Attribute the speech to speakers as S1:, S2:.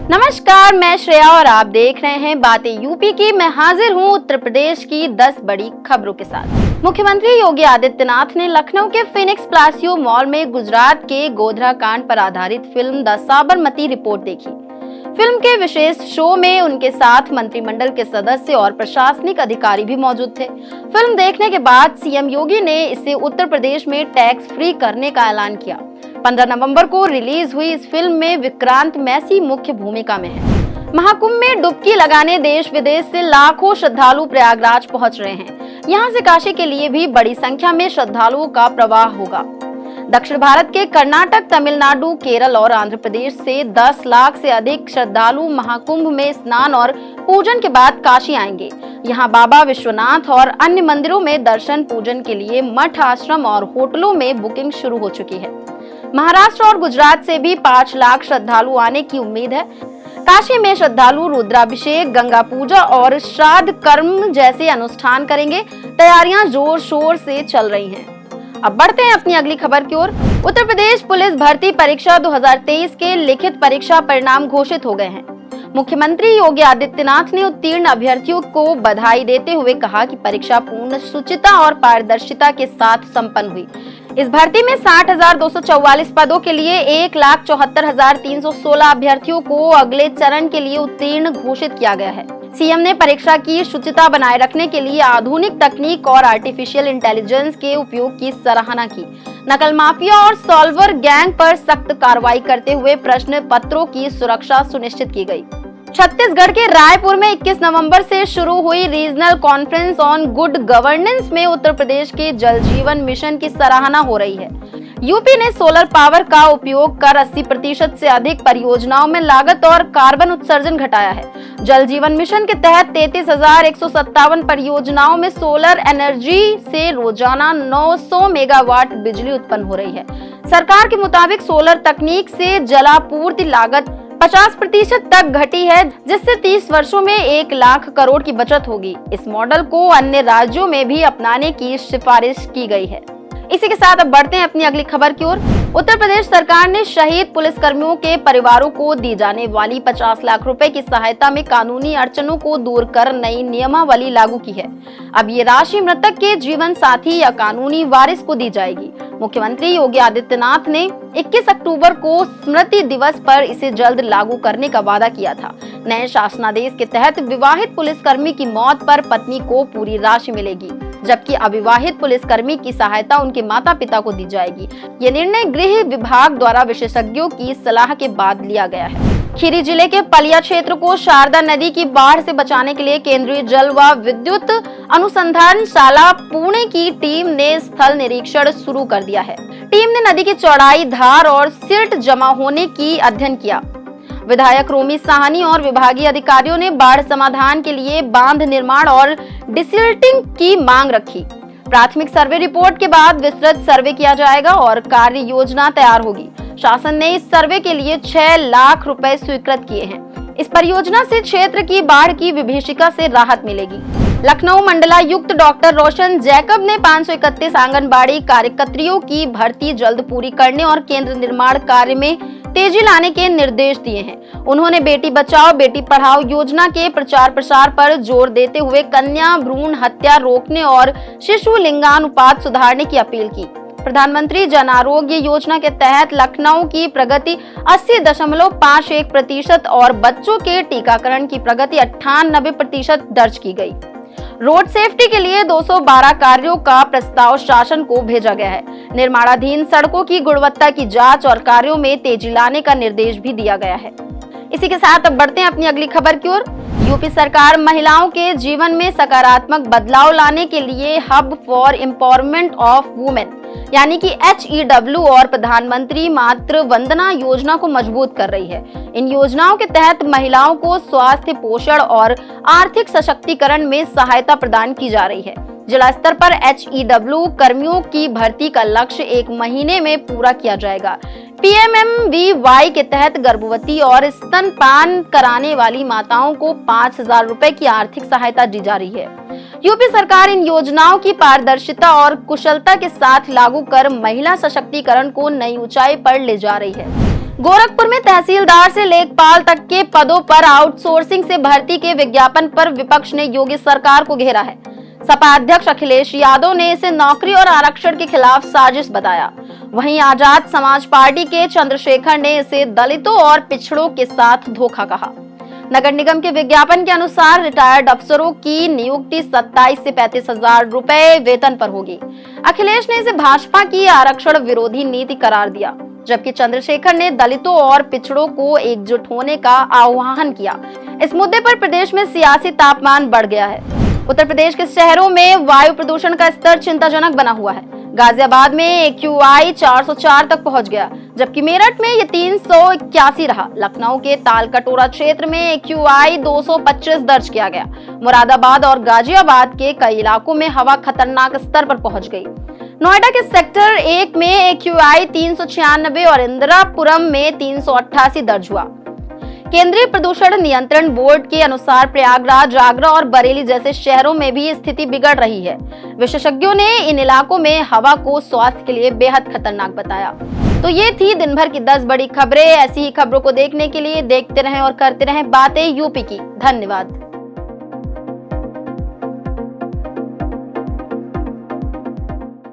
S1: नमस्कार, मैं श्रेया और आप देख रहे हैं बातें यूपी की। मैं हाजिर हूं उत्तर प्रदेश की 10 बड़ी खबरों के साथ। मुख्यमंत्री योगी आदित्यनाथ ने लखनऊ के फिनिक्स प्लासियो मॉल में गुजरात के गोधरा कांड पर आधारित फिल्म द साबरमती रिपोर्ट देखी। फिल्म के विशेष शो में उनके साथ मंत्रिमंडल के सदस्य और प्रशासनिक अधिकारी भी मौजूद थे। फिल्म देखने के बाद सीएम योगी ने इसे उत्तर प्रदेश में टैक्स फ्री करने का ऐलान किया। 15 नवंबर को रिलीज हुई इस फिल्म में विक्रांत मैसी मुख्य भूमिका में है। महाकुंभ में डुबकी लगाने देश विदेश से लाखों श्रद्धालु प्रयागराज पहुंच रहे हैं। यहां से काशी के लिए भी बड़ी संख्या में श्रद्धालुओं का प्रवाह होगा। दक्षिण भारत के कर्नाटक, तमिलनाडु, केरल और आंध्र प्रदेश से 10 लाख से अधिक श्रद्धालु महाकुंभ में स्नान और पूजन के बाद काशी आएंगे। यहाँ बाबा विश्वनाथ और अन्य मंदिरों में दर्शन पूजन के लिए मठ, आश्रम और होटलों में बुकिंग शुरू हो चुकी है। महाराष्ट्र और गुजरात से भी 5 लाख श्रद्धालु आने की उम्मीद है। काशी में श्रद्धालु रुद्राभिषेक, गंगा पूजा और श्राद्ध कर्म जैसे अनुष्ठान करेंगे। तैयारियां जोर शोर से चल रही हैं। अब बढ़ते हैं अपनी अगली खबर की ओर। उत्तर प्रदेश पुलिस भर्ती परीक्षा 2023 के लिखित परीक्षा परिणाम घोषित हो गए हैं। मुख्यमंत्री योगी आदित्यनाथ ने उत्तीर्ण अभ्यर्थियों को बधाई देते हुए कहा कि परीक्षा पूर्ण शुचिता और पारदर्शिता के साथ संपन्न हुई। इस भर्ती में 60,244 पदों के लिए 1,74,316 अभ्यर्थियों को अगले चरण के लिए उत्तीर्ण घोषित किया गया है। सीएम ने परीक्षा की शुचिता बनाए रखने के लिए आधुनिक तकनीक और आर्टिफिशियल इंटेलिजेंस के उपयोग की सराहना की। नकल माफिया और सॉल्वर गैंग पर सख्त कार्रवाई करते हुए प्रश्न पत्रों की सुरक्षा सुनिश्चित की गई। छत्तीसगढ़ के रायपुर में 21 नवंबर से शुरू हुई regional conference on good governance में उत्तर प्रदेश के जल जीवन मिशन की सराहना हो रही है। यूपी ने सोलर पावर का उपयोग कर 80% से अधिक परियोजनाओं में लागत और कार्बन उत्सर्जन घटाया है। जल जीवन मिशन के तहत 33,157 परियोजनाओं में सोलर एनर्जी से रोजाना 900 मेगावाट बिजली उत्पन्न हो रही है। सरकार के मुताबिक सोलर तकनीक से जलापूर्ति लागत 50% तक घटी है, जिससे 30 वर्षों में 1 लाख करोड़ की बचत होगी। इस मॉडल को अन्य राज्यों में भी अपनाने की सिफारिश की गई है। इसी के साथ अब बढ़ते हैं अपनी अगली खबर की ओर। उत्तर प्रदेश सरकार ने शहीद पुलिसकर्मियों के परिवारों को दी जाने वाली 50 लाख रुपए की सहायता में कानूनी अड़चनों को दूर कर नई नियमावली लागू की है। अब ये राशि मृतक के जीवन साथी या कानूनी वारिस को दी जाएगी। मुख्यमंत्री योगी आदित्यनाथ ने 21 अक्टूबर को स्मृति दिवस पर इसे जल्द लागू करने का वादा किया था। नए शासनादेश के तहत विवाहित पुलिसकर्मी की मौत पर पत्नी को पूरी राशि मिलेगी, जबकि अविवाहित पुलिसकर्मी की सहायता उनके माता पिता को दी जाएगी। ये निर्णय गृह विभाग द्वारा विशेषज्ञों की सलाह के बाद लिया गया है। खीरी जिले के पलिया क्षेत्र को शारदा नदी की बाढ़ से बचाने के लिए केंद्रीय जल व विद्युत अनुसंधानशाला पुणे की टीम ने स्थल निरीक्षण शुरू कर दिया है। टीम ने नदी की चौड़ाई, धार और सिल्ट जमा होने की अध्ययन किया। विधायक रोमी साहनी और विभागीय अधिकारियों ने बाढ़ समाधान के लिए बांध निर्माण और डिसिल्टिंग की मांग रखी। प्राथमिक सर्वे रिपोर्ट के बाद विस्तृत सर्वे किया जाएगा और कार्य योजना तैयार होगी। शासन ने इस सर्वे के लिए 6 लाख रुपए स्वीकृत किए हैं। इस परियोजना से क्षेत्र की बाढ़ की विभीषिका से राहत मिलेगी। लखनऊ मंडलायुक्त डॉक्टर रोशन जैकब ने 531 आंगनबाड़ी कार्यकर्तियों की भर्ती जल्द पूरी करने और केंद्र निर्माण कार्य में तेजी लाने के निर्देश दिए हैं। उन्होंने बेटी बचाओ बेटी पढ़ाओ योजना के प्रचार प्रसार पर जोर देते हुए कन्या भ्रूण हत्या रोकने और शिशु लिंगानुपात सुधारने की अपील की। प्रधानमंत्री जन आरोग्य योजना के तहत लखनऊ की प्रगति 80.51% और बच्चों के टीकाकरण की प्रगति 98% दर्ज की गई। रोड सेफ्टी के लिए 212 कार्यों का प्रस्ताव शासन को भेजा गया है। निर्माणाधीन सड़कों की गुणवत्ता की जांच और कार्यों में तेजी लाने का निर्देश भी दिया गया है। इसी के साथ अब बढ़ते हैं अपनी अगली खबर की ओर। यूपी सरकार महिलाओं के जीवन में सकारात्मक बदलाव लाने के लिए hub for empowerment of women यानी कि HEW और प्रधानमंत्री मातृ वंदना योजना को मजबूत कर रही है। इन योजनाओं के तहत महिलाओं को स्वास्थ्य, पोषण और आर्थिक सशक्तिकरण में सहायता प्रदान की जा रही है। जिला स्तर पर HEW कर्मियों की भर्ती का लक्ष्य 1 महीने में पूरा किया जाएगा। PMMVY के तहत गर्भवती और स्तनपान कराने वाली माताओं को 5,000 रुपए की आर्थिक सहायता दी जा रही है। यूपी सरकार इन योजनाओं की पारदर्शिता और कुशलता के साथ लागू कर महिला सशक्तिकरण को नई ऊंचाई पर ले जा रही है। गोरखपुर में तहसीलदार से लेखपाल तक के पदों पर आउटसोर्सिंग से भर्ती के विज्ञापन पर विपक्ष ने योगी सरकार को घेरा है। सपा अध्यक्ष अखिलेश यादव ने इसे नौकरी और आरक्षण के खिलाफ साजिश बताया। वहीं आजाद समाज पार्टी के चंद्रशेखर ने इसे दलितों और पिछड़ों के साथ धोखा कहा। नगर निगम के विज्ञापन के अनुसार रिटायर्ड अफसरों की नियुक्ति 27 से 35 हजार रुपए वेतन पर होगी। अखिलेश ने इसे भाजपा की आरक्षण विरोधी नीति करार दिया, जबकि चंद्रशेखर ने दलितों और पिछड़ों को एकजुट होने का आह्वान किया। इस मुद्दे पर प्रदेश में सियासी तापमान बढ़ गया है। उत्तर प्रदेश के शहरों में वायु प्रदूषण का स्तर चिंताजनक बना हुआ है। गाजियाबाद में AQI 404 तक पहुंच गया, जबकि मेरठ में ये 381 रहा। लखनऊ के तालकटोरा क्षेत्र में AQI 225 दर्ज किया गया। मुरादाबाद और गाजियाबाद के कई इलाकों में हवा खतरनाक स्तर पर पहुंच गई। नोएडा के सेक्टर 1 में AQI 396 और इंदिरापुरम में 388 दर्ज हुआ। केंद्रीय प्रदूषण नियंत्रण बोर्ड के अनुसार प्रयागराज, आगरा और बरेली जैसे शहरों में भी स्थिति बिगड़ रही है। विशेषज्ञों ने इन इलाकों में हवा को स्वास्थ्य के लिए बेहद खतरनाक बताया। तो ये थी दिन भर की 10 बड़ी खबरें। ऐसी ही खबरों को देखने के लिए देखते रहें और करते रहें बातें यूपी की। धन्यवाद।